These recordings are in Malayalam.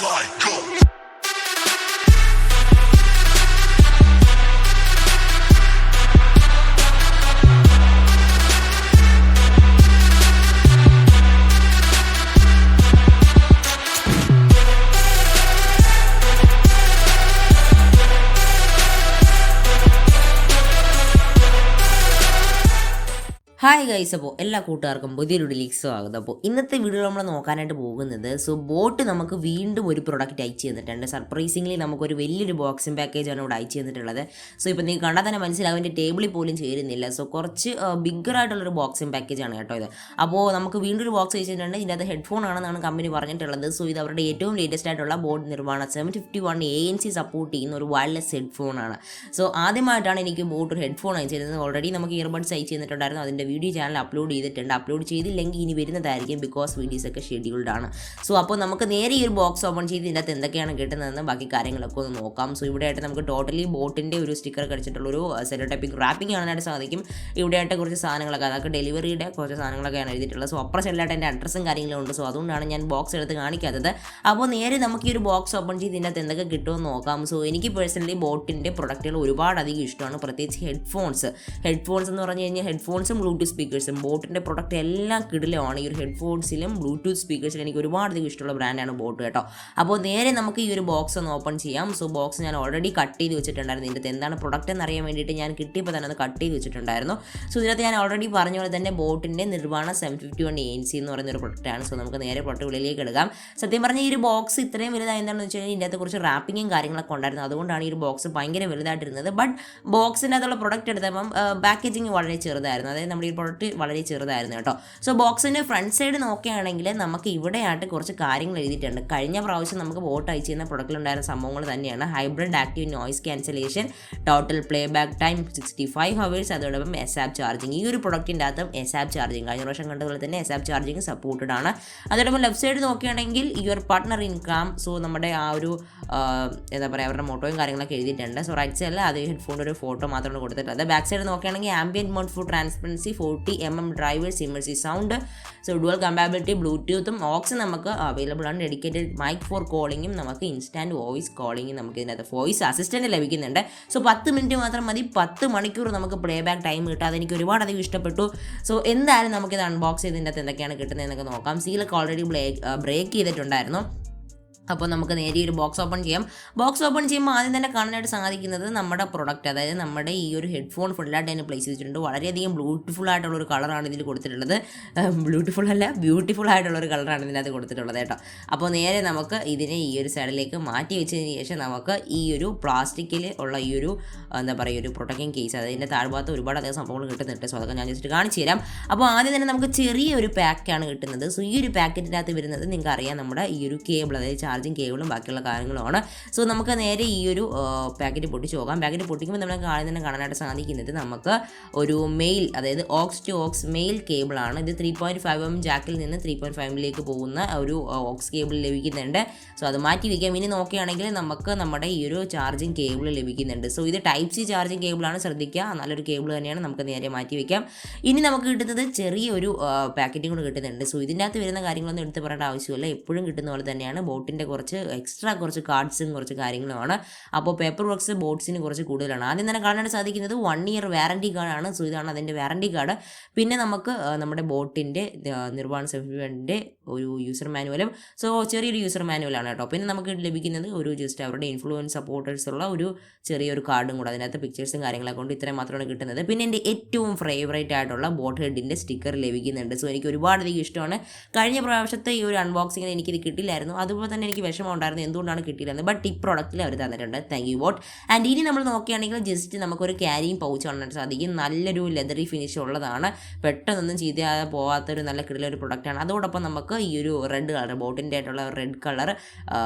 fly, go. ഹായ് ഗൈസ്, അപ്പോൾ എല്ലാ കൂട്ടുകാർക്കും പുതിയൊരു വീഡിയോയിലേക്ക് സ്വാഗതം. അപ്പോൾ ഇന്നത്തെ വീഡിയോ നമ്മൾ നോക്കാനായിട്ട് പോകുന്നത് ബോട്ട് നമുക്ക് വീണ്ടും ഒരു പ്രൊഡക്റ്റ് അയച്ചു തന്നിട്ടുണ്ട്. സർപ്രൈസിംഗ്ലി നമുക്കൊരു വലിയൊരു ബോക്സിംഗ് പാക്കേജാണ് ഇവിടെ അയച്ചു തന്നിട്ടുള്ളത്. ഇപ്പോൾ നിങ്ങൾക്ക് കണ്ടാൽ തന്നെ മനസ്സിലാവും, എൻ്റെ ടേബിളിൽ പോലും ചേരുന്നില്ല. കുറച്ച് ബിഗ്ഗറായിട്ടുള്ളൊരു ബോക്സിംഗ് പാക്കേജാണ് കേട്ടോ ഇത്. അപ്പോൾ നമുക്ക് വീണ്ടും ഒരു ബോക്സ് അയച്ചു തന്നിട്ടുണ്ട്. ഇതിനകത്ത് ഹെഡ്ഫോൺ ആണെന്നാണ് കമ്പനി പറഞ്ഞിട്ടുള്ളത്. ഇത് അവരുടെ ഏറ്റവും ലേറ്റസ്റ്റ് ആയിട്ടുള്ള ബോട്ട് നിർവാണ 751 ANC സപ്പോർട്ട് ചെയ്യുന്ന ഒരു വയർലെസ് ഹെഡ്ഫോണാണ്. ആദ്യമായിട്ടാണ് എനിക്ക് ബോട്ട് ഒരു ഹെഡ്ഫോൺ അയച്ചു തരുന്നത്. ഓൾറെഡി നമുക്ക് ഇയർബഡ്സ് അയച്ചു തന്നിട്ടുണ്ടായിരുന്നു. അതിൻ്റെ വീഡിയോ ചാനൽ അപ്ലോഡ് ചെയ്തിട്ടുണ്ട്. അപ്ലോഡ് ചെയ്തില്ലെങ്കിൽ ഇനി വരുന്നതായിരിക്കും, ബിക്കോസ് വീഡിയോസൊക്കെ ഷെഡ്യൂൾഡ് ആണ്. അപ്പോൾ നമുക്ക് നേരെ ഈ ഒരു ബോക്സ് ഓപ്പൺ ചെയ്ത് ഇതിൻ്റെ അകത്ത് എന്തൊക്കെയാണ് കിട്ടുന്നതെന്ന് ബാക്കി കാര്യങ്ങളൊക്കെ ഒന്ന് നോക്കാം. ഇവിടെയായിട്ട് നമുക്ക് ടോട്ടലി ബോട്ടിൻ്റെ ഒരു സ്റ്റിക്കർ കടിച്ചിട്ടുള്ളൊരു സെലോടൈപ്പിംഗ് റാപ്പിംഗ് കാണാനായിട്ട് സാധിക്കും. ഇവിടെയായിട്ട് കുറച്ച് സാധനങ്ങളൊക്കെ, അതൊക്കെ ഡെലിവറിയുടെ കുറച്ച് സാധനങ്ങളൊക്കെയാണ് എഴുതിയിട്ടുള്ളത്. അപ്പുറം സൈഡിലായിട്ട് എൻ്റെ അഡ്രസ്സും കാര്യങ്ങളും ഉണ്ട്. അതുകൊണ്ടാണ് ഞാൻ ബോക്സ് എടുത്ത് കാണിക്കാത്തത്. അപ്പോൾ നേരെ നമുക്ക് ഈ ഒരു ബോക്സ് ഓപ്പൺ ചെയ്ത് ഇതിൻ്റെ അകത്ത് എന്തൊക്കെ കിട്ടുമെന്ന് നോക്കാം. എനിക്ക് പേഴ്സണലി ബോട്ടിൻ്റെ പ്രൊഡക്റ്റുകൾ ഒരുപാടധികം ഇഷ്ടമാണ്, പ്രത്യേകിച്ച് ഹെഡ്ഫോൺസ് എന്ന് പറഞ്ഞു കഴിഞ്ഞാൽ ഹെഡ്ഫോൺസും ബ്ലൂടൂത്ത് സ്പീക്കേഴ്സും ബോട്ടിൻ്റെ പ്രൊഡക്റ്റ് എല്ലാം കിടിലമാണ്. ഈ ഒരു ഹെഡ്ഫോൺസിലും ബ്ലൂടൂത്ത് സ്പീക്കേഴ്സിലും എനിക്ക് ഒരുപാടധികം ഇഷ്ടമുള്ള ബ്രാൻഡാണ് ബോട്ട് കേട്ടോ. അപ്പോൾ നേരെ നമുക്ക് ഈ ഒരു ബോക്സ് ഒന്ന് ഓപ്പൺ ചെയ്യാം. ബോക്സ് ഞാൻ ഓൾറെഡി കട്ട് ചെയ്ത് വെച്ചിട്ടുണ്ടായിരുന്നു. ഇതിൻ്റെ എന്താണ് പ്രൊഡക്റ്റ് എന്ന് അറിയാൻ വേണ്ടിയിട്ട് ഞാൻ കിട്ടിയപ്പോൾ തന്നെ അത് കട്ട് ചെയ്ത് വെച്ചിട്ടുണ്ടായിരുന്നു. ഇതിനകത്ത് ഞാൻ ഓൾറെഡി പറഞ്ഞ പോലെ തന്നെ ബോട്ടിൻ്റെ നിർവാണ 751 ANC എന്ന് പറയുന്ന ഒരു പ്രൊഡക്റ്റാണ്. നമുക്ക് നേരെ പ്രൊഡക്റ്റുകളിലേക്ക് എടുക്കാം. സത്യം പറഞ്ഞാൽ ഈ ഒരു ബോക്സ് ഇത്രയും വലുതായി എന്താണെന്ന് വെച്ച് കഴിഞ്ഞാൽ ഇതിൻ്റെ അകത്ത് കുറച്ച് റാപ്പിങ്ങും കാര്യങ്ങളൊക്കെ ഉണ്ടായിരുന്നു. അതുകൊണ്ടാണ് ഈ ഒരു ബോക്സ് ഭയങ്കര വലുതായിട്ടിരുന്നത്. ബട്ട് ബോക്സിൻ്റെ അകത്തുള്ള പ്രൊഡക്റ്റ് എടുത്തപ്പം പാക്കേജിങ് വളരെ ചെറുതായിരുന്നു. അതായത് നമ്മുടെ ഈ പ്രൊഡക്റ്റ് വളരെ ചെറുതായിരുന്നു കേട്ടോ. ബോക്സിൻ്റെ ഫ്രണ്ട് സൈഡ് നോക്കുകയാണെങ്കിൽ നമുക്ക് ഇവിടെയായിട്ട് കുറച്ച് കാര്യങ്ങൾ എഴുതിയിട്ടുണ്ട്. കഴിഞ്ഞ പ്രാവശ്യം നമുക്ക് ബോട്ട് അയച്ചു ചെയ്യുന്ന പ്രൊഡക്റ്റിലുണ്ടായിരുന്ന സംഭവങ്ങൾ തന്നെയാണ്. Hybrid active noise cancellation, total play back time 65 hours, അതോടൊപ്പം എസ്ആപ്പ് ചാർജിങ്. ഈ ഒരു പ്രൊഡക്റ്റിൻ്റെ അകത്തും എസ്ആപ്പ് ചാർജിങ് കഴിഞ്ഞ പ്രാവശ്യം കണ്ടതുപോലെ തന്നെ എസ്ആപ്പ് ചാർജിങ് സപ്പോർട്ടഡ് ആണ്. അതോടൊപ്പം ലെഫ്റ്റ് സൈഡ് നോക്കുകയാണെങ്കിൽ യുവർ പാർട്ട്ണർ ഇൻ ക്രാം. നമ്മുടെ ആ ഒരു എന്താ പറയുക, അവരുടെ മോട്ടോയും കാര്യങ്ങളൊക്കെ എഴുതിയിട്ടുണ്ട്. റൈറ്റ് സൈഡിൽ അത് ഹെഡ്ഫോണിൻ്റെ ഒരു ഫോട്ടോ മാത്രമാണ് കൊടുത്തിട്ടുള്ളത്. ബാക്ക് സൈഡ് നോക്കുകയാണെങ്കിൽ ambient mode for transparency, 40mm drivers, immersive sound, dual compatibility, ബ്ലൂടൂത്തും ഓക്സ് നമുക്ക് അവൈലബിൾ ആണ്. ഡെഡിക്കേറ്റഡ് മൈക്ക് ഫോർ കോളിങ്ങും, നമുക്ക് ഇൻസ്റ്റാൻറ്റ് വോയിസ് കോളിങ്ങും നമുക്ക് ഇതിനകത്ത് വോയിസ് അസിസ്റ്റൻറ്റ് ലഭിക്കുന്നുണ്ട്. 10 മിനിറ്റ് മാത്രം മതി, 10 മണിക്കൂർ നമുക്ക് പ്ലേ ബാക്ക് ടൈം കിട്ടും. അതെനിക്ക് ഒരുപാടധികം ഇഷ്ടപ്പെട്ടു. എന്തായാലും നമുക്കിത് അൺബോക്സ് ചെയ്തതിൻ്റെ അകത്ത് എന്തൊക്കെയാണ് കിട്ടുന്നതെന്നൊക്കെ നോക്കാം. സീലൊക്കെ ഓൾറെഡി ബ്രേക്ക് ചെയ്തിട്ടുണ്ടായിരുന്നു. അപ്പോൾ നമുക്ക് നേരെ ഒരു ബോക്സ് ഓപ്പൺ ചെയ്യാം. ബോക്സ് ഓപ്പൺ ചെയ്യുമ്പോൾ ആദ്യം തന്നെ കാണാനായിട്ട് സാധിക്കുന്നത് നമ്മുടെ പ്രൊഡക്റ്റ്, അതായത് നമ്മുടെ ഈ ഒരു ഹെഡ്ഫോൺ ഫുള്ളായിട്ട് തന്നെ പ്ലേസ് ചെയ്തിട്ടുണ്ട്. വളരെയധികം ബ്യൂട്ടിഫുൾ ആയിട്ടുള്ളൊരു കളറാണ് ഇതിൽ കൊടുത്തിട്ടുള്ളത്. ബ്യൂട്ടിഫുൾ ആയിട്ടുള്ളൊരു കളറാണ് ഇതിനകത്ത് കൊടുത്തിട്ടുള്ളത് കേട്ടോ. അപ്പോൾ നേരെ നമുക്ക് ഇതിനെ ഈ ഒരു സൈഡിലേക്ക് മാറ്റി വെച്ചതിന് ശേഷം നമുക്ക് ഈ ഒരു പ്ലാസ്റ്റിക്കിൽ ഉള്ള ഈ ഒരു എന്താ പറയുക, ഒരു പ്രൊട്ടക്റ്റിംഗ് കേസ്, അതിൻ്റെ താഴ്ഭാഗത്ത് ഒരുപാടധികം സംഭവങ്ങൾ കിട്ടുന്നുണ്ട്. അതൊക്കെ ഞാൻ ജസ്റ്റ് കാണിച്ചു തരാം. അപ്പോൾ ആദ്യം തന്നെ നമുക്ക് ചെറിയൊരു പാക്കാണ് കിട്ടുന്നത്. ഈ ഒരു പാക്കറ്റിൻ്റെ അകത്ത് വരുന്നത് നിങ്ങൾക്ക് അറിയാം, നമ്മുടെ ഈ ഒരു കേബിൾ, അതായത് ചാർജിങ് കേബിളും ബാക്കിയുള്ള കാര്യങ്ങളുമാണ്. നമുക്ക് നേരെ ഈ ഒരു പാക്കറ്റ് പൊട്ടിച്ച് പോകാം. പാക്കറ്റ് പൊട്ടിക്കുമ്പോൾ നമുക്ക് ആദ്യം തന്നെ കാണാനായിട്ട് സാധിക്കുന്നത് നമുക്ക് ഒരു മെയിൽ, അതായത് ഓക്സ് ടു ഓക്സ് മെയിൽ കേബിളാണ്. ഇത് 3.5mm ജാക്കിൽ നിന്ന് 3.5mm പോകുന്ന ഒരു ഓക്സ് കേബിൾ ലഭിക്കുന്നുണ്ട്. അത് മാറ്റി വയ്ക്കാം. ഇനി നോക്കുകയാണെങ്കിൽ നമുക്ക് നമ്മുടെ ഈ ഒരു ചാർജിങ് കേബിൾ ലഭിക്കുന്നുണ്ട്. ഇത് ടൈപ്പ് സി ചാർജിങ് കേബിളാണ്, ശ്രദ്ധിക്കുക. നല്ലൊരു കേബിൾ തന്നെയാണ്. നമുക്ക് നേരെ മാറ്റി വയ്ക്കാം. ഇനി നമുക്ക് കിട്ടുന്നത് ചെറിയൊരു പാക്കറ്റും കൂടെ കിട്ടുന്നുണ്ട്. ഇതിൻ്റെ അകത്ത് വരുന്ന കാര്യങ്ങളൊന്നും എടുത്ത് പറയേണ്ട ആവശ്യമില്ല. എപ്പോഴും കിട്ടുന്ന പോലെ തന്നെയാണ്. ബോട്ടിൻ്റെ കുറച്ച് കാർഡ്സും കുറച്ച് കാര്യങ്ങളുമാണ്. അപ്പോൾ പേപ്പർ വർക്ക്സ് ബോട്ട്സിന് കുറച്ച് കൂടുതലാണ്. ആദ്യം തന്നെ കാണാനായിട്ട് സാധിക്കുന്നത് 1 year വാറണ്ടി കാർഡാണ്. ഇതാണ് അതിൻ്റെ വാറണ്ടി കാർഡ്. പിന്നെ നമുക്ക് നമ്മുടെ ബോട്ടിൻ്റെ നിർവാണ 751 ഒരു യൂസർ മാനുവലും ചെറിയൊരു യൂസർ മാനുവലാണ് കേട്ടോ. പിന്നെ നമുക്ക് ലഭിക്കുന്നത് ഒരു ജസ്റ്റ് അവരുടെ ഇൻഫ്ലുവൻസ് സപ്പോർട്ടേഴ്സ് ഉള്ള ഒരു ചെറിയൊരു കാർഡും കൂടെ. അതിനകത്ത് പിക്ചേഴ്സും കാര്യങ്ങളൊക്കെ കൊണ്ട് ഇത്രയും മാത്രമാണ് കിട്ടുന്നത്. പിന്നെ എൻ്റെ ഏറ്റവും ഫേവറേറ്റ് ആയിട്ടുള്ള ബോട്ട് ഹെഡിൻ്റെ സ്റ്റിക്കർ ലഭിക്കുന്നുണ്ട്. എനിക്ക് ഒരുപാടധികം ഇഷ്ടമാണ്. കഴിഞ്ഞ പ്രാവശ്യത്തെ ഈ ഒരു അൺബോക്സിങ്ങിന് എനിക്കിത് കിട്ടില്ലായിരുന്നു. അതുപോലെ തന്നെ എനിക്ക് വിഷമം ഉണ്ടായിരുന്നു, എന്തുകൊണ്ടാണ് കിട്ടിയില്ലായിരുന്നു. ബട്ട് ഈ പ്രൊഡക്റ്റിൽ അവർ തന്നിട്ടുണ്ട്. Thank you boat. ആൻഡ് ഇനി നമ്മൾ നോക്കുകയാണെങ്കിൽ ജസ്റ്റ് നമുക്കൊരു ക്യാരിയും പൗച്ച് കാണാൻ സാധിക്കും. നല്ലൊരു ലെതറി ഫിനിഷ് ഉള്ളതാണ്. പെട്ടെന്നൊന്നും ചെയ്താൽ പോകാത്തൊരു നല്ല കിടിലൊരു പ്രൊഡക്റ്റാണ്. അതോടൊപ്പം നമുക്ക് ഈ ഒരു റെഡ് കളർ, ബോട്ടിൻ്റെ ആയിട്ടുള്ള റെഡ് കളർ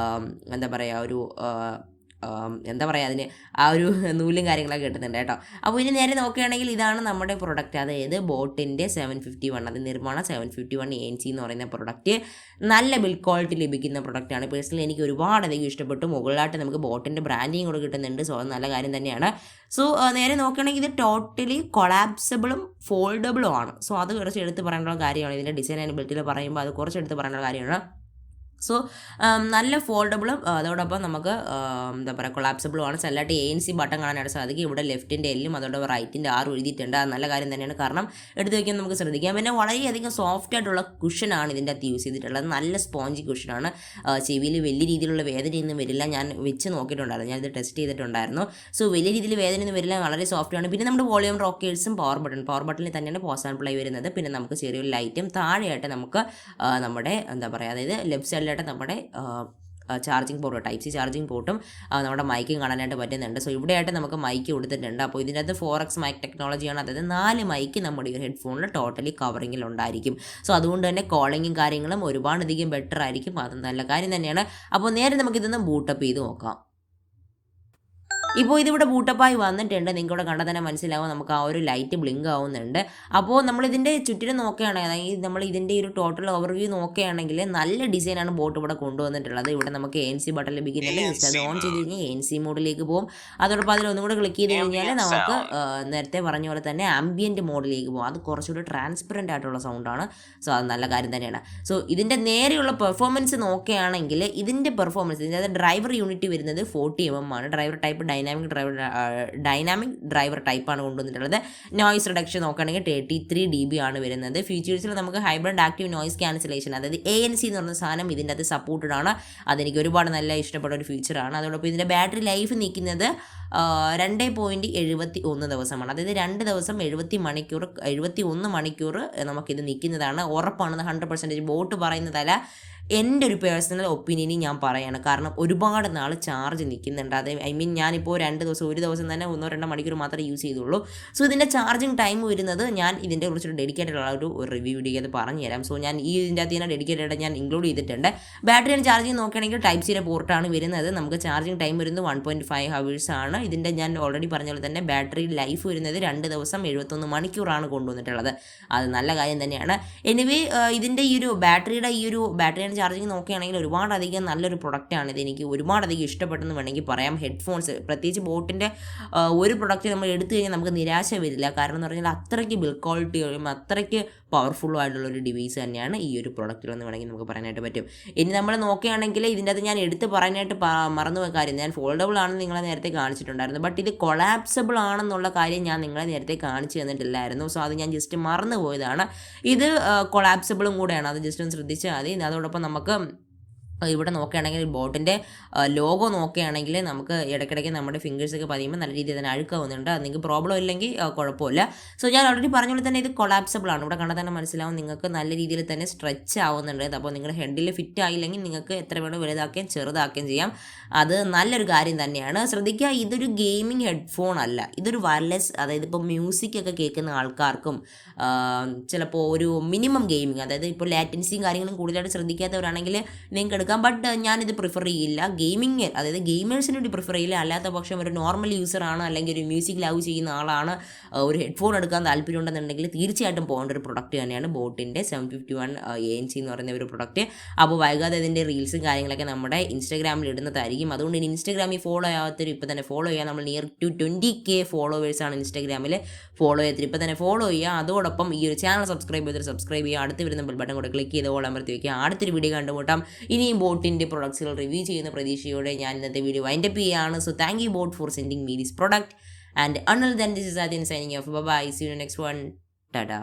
എന്താ പറയുക, ഒരു അതിന് ആ ഒരു നൂലും കാര്യങ്ങളൊക്കെ കിട്ടുന്നുണ്ട് കേട്ടോ. അപ്പോൾ ഇനി നേരെ നോക്കുകയാണെങ്കിൽ ഇതാണ് നമ്മുടെ പ്രൊഡക്റ്റ്, അതായത് ബോട്ടിൻ്റെ 751, അത് നിർമ്മാണ 751 ANC എന്ന് പറയുന്ന പ്രൊഡക്റ്റ്. നല്ല ബിൽഡ് ക്വാളിറ്റി ലഭിക്കുന്ന പ്രൊഡക്റ്റാണ്. പേഴ്സണലി എനിക്ക് ഒരുപാടധികം ഇഷ്ടപ്പെട്ടു. മുകളിലായിട്ട് നമുക്ക് ബോട്ടിൻ്റെ ബ്രാൻഡിങ് കൂടെ കിട്ടുന്നുണ്ട്. അത് നല്ല കാര്യം തന്നെയാണ്. നേരെ നോക്കുകയാണെങ്കിൽ ഇത് ടോട്ടലി കൊളാപ്സിബിളും ഫോൾഡബിളും ആണ്. അത് കുറച്ച് എടുത്ത് പറയേണ്ട കാര്യമാണ്. ഇതിൻ്റെ ഡിസൈൻ ആൻഡ് ബിൽഡിൽ പറയുമ്പോൾ അത് കുറച്ച് എടുത്ത് പറയേണ്ട കാര്യമാണ്. സോ നല്ല ഫോൾഡബിളും അതോടൊപ്പം നമുക്ക് എന്താ പറയുക കൊളാപ്സിബിളുമാണ്. ചെല്ലായിട്ട് ANC ബട്ടൺ കാണാനായിട്ട് സാധിക്കും. ഇവിടെ ലെഫ്റ്റിൻ്റെ എല്ലും അതോടൊപ്പം റൈറ്റിൻ്റെ ആറും എഴുതിയിട്ടുണ്ട്. അത് നല്ല കാര്യം തന്നെയാണ്, കാരണം എടുത്ത് വയ്ക്കാൻ നമുക്ക് ശ്രദ്ധിക്കാം. പിന്നെ വളരെയധികം സോഫ്റ്റ് ആയിട്ടുള്ള കുഷനാണ് ഇതിൻ്റെ അകത്ത് യൂസ് ചെയ്തിട്ടുള്ളത്. നല്ല സ്പോഞ്ചി കുഷനാണ്. ചെവിയിൽ വലിയ രീതിയിലുള്ള വേദനയൊന്നും വരില്ല. ഞാൻ വെച്ച് നോക്കിയിട്ടുണ്ടായിരുന്നു, ഞാനിത് ടെസ്റ്റ് ചെയ്തിട്ടുണ്ടായിരുന്നു. സോ വലിയ രീതിയിൽ വേദനയൊന്നും വരില്ല, വളരെ സോഫ്റ്റാണ്. പിന്നെ നമ്മുടെ വോളിയം റോക്കേഴ്സും പവർ ബട്ടണിൽ തന്നെയാണ് പോസ് ആൻഡ് പ്ലേ വരുന്നത്. പിന്നെ നമുക്ക് ചെറിയൊരു ലൈറ്റും താഴെയായിട്ട് നമുക്ക് നമ്മുടെ എന്താ പറയുക, അതായത് ലെഫ്റ്റ് സൈഡിലായിട്ട് നമ്മുടെ charging port, type C charging പോർട്ടും നമ്മുടെ മൈക്കും കാണാനായിട്ട് പറ്റുന്നുണ്ട്. സോ ഇവിടെയായിട്ട് നമുക്ക് മൈക്ക് കൊടുത്തിട്ടുണ്ട്. അപ്പോൾ ഇതിൻ്റെ അകത്ത് 4x മൈക്ക് ടെക്നോളജിയാണ്, അതായത് 4 മൈക്ക് നമ്മുടെ ഈ ഹെഡ്ഫോണിൽ ടോട്ടലി കവറിങ്ങിൽ ഉണ്ടായിരിക്കും. സോ അതുകൊണ്ട് തന്നെ കോളിങ്ങും കാര്യങ്ങളും ഒരുപാടധികം ബെറ്റർ ആയിരിക്കും. അത് നല്ല കാര്യം തന്നെയാണ്. അപ്പോൾ നേരെ നമുക്കിതൊന്ന് ബൂട്ടപ്പ് ചെയ്ത് നോക്കാം. ഇപ്പോൾ ഇതിവിടെ ബൂട്ടപ്പായി വന്നിട്ടുണ്ട്. നിങ്ങൾക്കിവിടെ കണ്ടാൽ തന്നെ മനസ്സിലാവും, നമുക്ക് ആ ഒരു ലൈറ്റ് ബ്ലിങ്ക് ആവുന്നുണ്ട്. അപ്പോൾ നമ്മളിതിൻ്റെ ചുറ്റിനും നോക്കുകയാണെങ്കിൽ, അതായത് നമ്മൾ ഇതിൻ്റെ ഒരു ടോട്ടൽ ഓവർവ്യൂ നോക്കുകയാണെങ്കിൽ നല്ല ഡിസൈനാണ് ബോട്ട് ഇവിടെ കൊണ്ടുവന്നിട്ടുള്ളത്. ഇവിടെ നമുക്ക് ANC ബട്ടൺ ലഭിക്കുന്നുണ്ട്. ജസ്റ്റ് അത് ഓൺ ചെയ്ത് കഴിഞ്ഞാൽ ANC മോഡിലേക്ക് പോകും. അതോടൊപ്പം അതിലൊന്നും കൂടെ ക്ലിക്ക് ചെയ്ത് കഴിഞ്ഞാൽ നമുക്ക് നേരത്തെ പറഞ്ഞ പോലെ തന്നെ ആംബിയൻറ്റ് മോഡിലേക്ക് പോകും. അത് കുറച്ചുകൂടി ട്രാൻസ്പെറൻ്റ് ആയിട്ടുള്ള സൗണ്ടാണ്. സോ അത് നല്ല കാര്യം തന്നെയാണ്. സോ ഇതിൻ്റെ നേരെയുള്ള പെർഫോമൻസ് നോക്കുകയാണെങ്കിൽ ഇതിൻ്റെ അതായത് ഡ്രൈവർ യൂണിറ്റ് വരുന്നത് 40 mm ആണ്. ഡ്രൈവർ ടൈപ്പ് ഡൈനാമിക് ഡ്രൈവർ ടൈപ്പാണ് കൊണ്ടുവന്നിട്ടുള്ളത്. നോയ്സ് റിഡക്ഷൻ നോക്കുകയാണെങ്കിൽ 33 dB ആണ് വരുന്നത്. ഫീച്ചേഴ്സിൽ നമുക്ക് ഹൈബ്രിഡ് ആക്റ്റീവ് നോയ്സ് ക്യാൻസലേഷൻ, അതായത് ANC എന്ന് പറഞ്ഞ സാധനം ഇതിൻ്റെ അത് സപ്പോർട്ടഡ് ആണ്. അതെനിക്ക് ഒരുപാട് നല്ല ഇഷ്ടപ്പെട്ട ഒരു ഫീച്ചറാണ്. അതോടൊപ്പം ഇതിൻ്റെ ബാറ്ററി ലൈഫ് നിൽക്കുന്നത് 2.71 ദിവസമാണ്. അതായത് 2 ദിവസം 71 മണിക്കൂർ നമുക്കിത് നിൽക്കുന്നതാണ്. ഉറപ്പാണ്, 100% ബോട്ട് പറയുന്നതല്ല, എൻ്റെ ഒരു പേഴ്സണൽ ഒപ്പീനിയനും ഞാൻ പറയുകയാണ്. കാരണം ഒരുപാട് നാൾ ചാർജ് നിൽക്കുന്നുണ്ട്. അത് ഞാനിപ്പോൾ 1 ദിവസം തന്നെ 1-2 മണിക്കൂർ മാത്രമേ യൂസ് ചെയ്തുള്ളൂ. സോ ഇതിൻ്റെ ചാർജിങ് ടൈം വരുന്നത് ഞാൻ ഇതിൻ്റെ കുറിച്ചൊരു ഡെഡിക്കേറ്റഡ് ഉള്ള ഒരു റിവ്യൂ വീഡിയോ അത് പറഞ്ഞുതരാം. സോ ഞാൻ ഈ ഇതിൻ്റെ അകത്ത് തന്നെ ഡെഡിക്കേറ്റഡ് ഞാൻ ഇൻക്ലൂഡ് ചെയ്തിട്ടുണ്ട്. ബാറ്ററി ചാർജിങ് നോക്കുകയാണെങ്കിൽ ടൈപ്പ് സിയുടെ പോർട്ടാണ് വരുന്നത്. നമുക്ക് ചാർജിങ് ടൈം വരുന്നത് 1.5 hours ആണ്. ഇതിൻ്റെ ഞാൻ ഓൾറെഡി പറഞ്ഞ പോലെ തന്നെ ബാറ്ററി ലൈഫ് വരുന്നത് 2 ദിവസം 71 മണിക്കൂറാണ് കൊണ്ടുവന്നിട്ടുള്ളത്. അത് നല്ല കാര്യം തന്നെയാണ്. എനിവേ ഇതിൻ്റെ ഈ ഒരു ബാറ്ററി ചാർജിങ് നോക്കുകയാണെങ്കിൽ ഒരുപാടധികം നല്ലൊരു പ്രൊഡക്റ്റാണ്. ഇത് എനിക്ക് ഒരുപാടധികം ഇഷ്ടപ്പെട്ടെന്ന് വേണമെങ്കിൽ പറയാം. ഹെഡ്ഫോൺസ് പ്രത്യേകിച്ച് ബോട്ടിൻ്റെ ഒരു പ്രൊഡക്റ്റ് നമ്മൾ എടുത്തു കഴിഞ്ഞാൽ നമുക്ക് നിരാശ വരില്ല. കാരണം എന്ന് പറഞ്ഞാൽ അത്രയ്ക്ക് ബിൽഡ് ക്വാളിറ്റിയും അത്രയ്ക്ക് പവർഫുള്ളും ആയിട്ടുള്ളൊരു ഡിവൈസ് തന്നെയാണ് ഈ ഒരു പ്രൊഡക്റ്റിലെന്ന് വേണമെങ്കിൽ നമുക്ക് പറയാനായിട്ട് പറ്റും. ഇനി നമ്മൾ നോക്കുകയാണെങ്കിൽ ഇതിൻ്റെ അത് ഞാൻ എടുത്ത് പറയാനായിട്ട് മറന്നുപോയ കാര്യം, ഞാൻ ഫോൾഡബിൾ ആണെന്ന് നിങ്ങളെ നേരത്തെ കാണിച്ചിട്ടുണ്ടായിരുന്നു. ബട്ട് ഇത് കൊളാപ്സിബിൾ ആണെന്നുള്ള കാര്യം ഞാൻ നിങ്ങളെ നേരത്തെ കാണിച്ചു തന്നിട്ടില്ലായിരുന്നു. സോ അത് ഞാൻ ജസ്റ്റ് മറന്നു പോയതാണ്. ഇത് കൊളാപ്സിബിളും കൂടെയാണ്, അത് ജസ്റ്റ് ഒന്ന് ശ്രദ്ധിച്ചാൽ മതി. അതോടൊപ്പം നമുക്ക് ഇവിടെ നോക്കുകയാണെങ്കിൽ ബോട്ടിൻ്റെ ലോഗോ നോക്കുകയാണെങ്കിൽ നമുക്ക് ഇടയ്ക്കിടയ്ക്ക് നമ്മുടെ ഫിംഗേഴ്സൊക്കെ പതിയുമ്പോൾ നല്ല രീതിയിൽ തന്നെ അഴുക്കാവുന്നുണ്ട്. അത് നിങ്ങൾക്ക് പ്രോബ്ലം ഇല്ലെങ്കിൽ കുഴപ്പമില്ല. സോ ഞാൻ ഓൾറെഡി പറഞ്ഞ പോലെ തന്നെ ഇത് കൊളാപ്സിബിൾ ആണ്. ഇവിടെ കണ്ടാൽ തന്നെ മനസ്സിലാവും, നിങ്ങൾക്ക് നല്ല രീതിയിൽ തന്നെ സ്ട്രെച്ച് ആവുന്നുണ്ട്. അപ്പോൾ നിങ്ങളുടെ ഹെഡിൽ ഫിറ്റ് ആയില്ലെങ്കിൽ നിങ്ങൾക്ക് എത്ര വേണം വലുതാക്കുകയും ചെറുതാക്കുകയും ചെയ്യാം. അത് നല്ലൊരു കാര്യം തന്നെയാണ്. ശ്രദ്ധിക്കുക, ഇതൊരു ഗെയിമിംഗ് ഹെഡ്ഫോൺ അല്ല, ഇതൊരു വയർലെസ്, അതായത് ഇപ്പോൾ മ്യൂസിക്കൊക്കെ കേൾക്കുന്ന ആൾക്കാർക്കും ചിലപ്പോൾ ഒരു മിനിമം ഗെയിമിംഗ്, അതായത് ഇപ്പോൾ ലാറ്റൻസിയും കാര്യങ്ങളും കൂടുതലായിട്ട് ശ്രദ്ധിക്കാത്തവരാണെങ്കിൽ നിങ്ങൾക്ക് എടുക്കാം. ബട്ട് ഞാനിത് പ്രിഫർ ചെയ്യില്ല. ഗെയിമിങ്, അതായത് ഗെയിമേഴ്സിന് വേണ്ടി പ്രിഫർ ചെയ്യില്ല. അല്ലാത്ത പക്ഷം ഒരു നോർമൽ യൂസറാണ്, അല്ലെങ്കിൽ ഒരു മ്യൂസിക് ലവ് ചെയ്യുന്ന ആളാണ്, ഒരു ഹെഡ്ഫോൺ എടുക്കാൻ താല്പര്യം ഉണ്ടെന്നുണ്ടെങ്കിൽ തീർച്ചയായിട്ടും പോകേണ്ട ഒരു പ്രൊഡക്റ്റ് തന്നെയാണ് ബോട്ടിൻ്റെ 751 ANC എന്ന് പറയുന്ന ഒരു പ്രൊഡക്റ്റ്. അപ്പോൾ വൈകാതെ ഇതിൻ്റെ റീൽസും കാര്യങ്ങളൊക്കെ നമ്മുടെ ഇൻസ്റ്റാഗ്രാമിൽ ഇടുന്നതായിരിക്കും. അതുകൊണ്ട് ഇനി ഇൻസ്റ്റാഗ്രാമിൽ ഫോളോ ചെയ്യാത്തൊരു ഇപ്പോൾ തന്നെ ഫോളോ ചെയ്യുക. നമ്മൾ നിയർ ടു 20K ഫോളോവേഴ്സാണ് ഇൻസ്റ്റാഗ്രാമിൽ. ഫോളോ ചെയ്തിട്ട് ഇപ്പോൾ തന്നെ ഫോളോ ചെയ്യുക. അതോടൊപ്പം ഈ ഒരു ചാനൽ സബ്സ്ക്രൈബ് ചെയ്യുക. അടുത്ത് വരുന്ന ബെൽ ബട്ടൺ കൂടെ ക്ലിക്ക് ചെയ്ത് ഓൾ അമർത്തി വയ്ക്കുക. അടുത്തൊരു വീഡിയോ കണ്ടുമുട്ടാം. ഇനിയും ബോട്ടിൻ്റെ പ്രൊഡക്ട്സുകൾ റിവ്യൂ ചെയ്യുന്ന പ്രതീക്ഷയോടെ ഞാൻ ഇന്നത്തെ വീഡിയോ വൈൻഡപ്പ് ചെയ്യുകയാണ്. So thank you boat four sending me this product. And until then, this is Adin signing off. Bye bye. See you in the next one. Tada.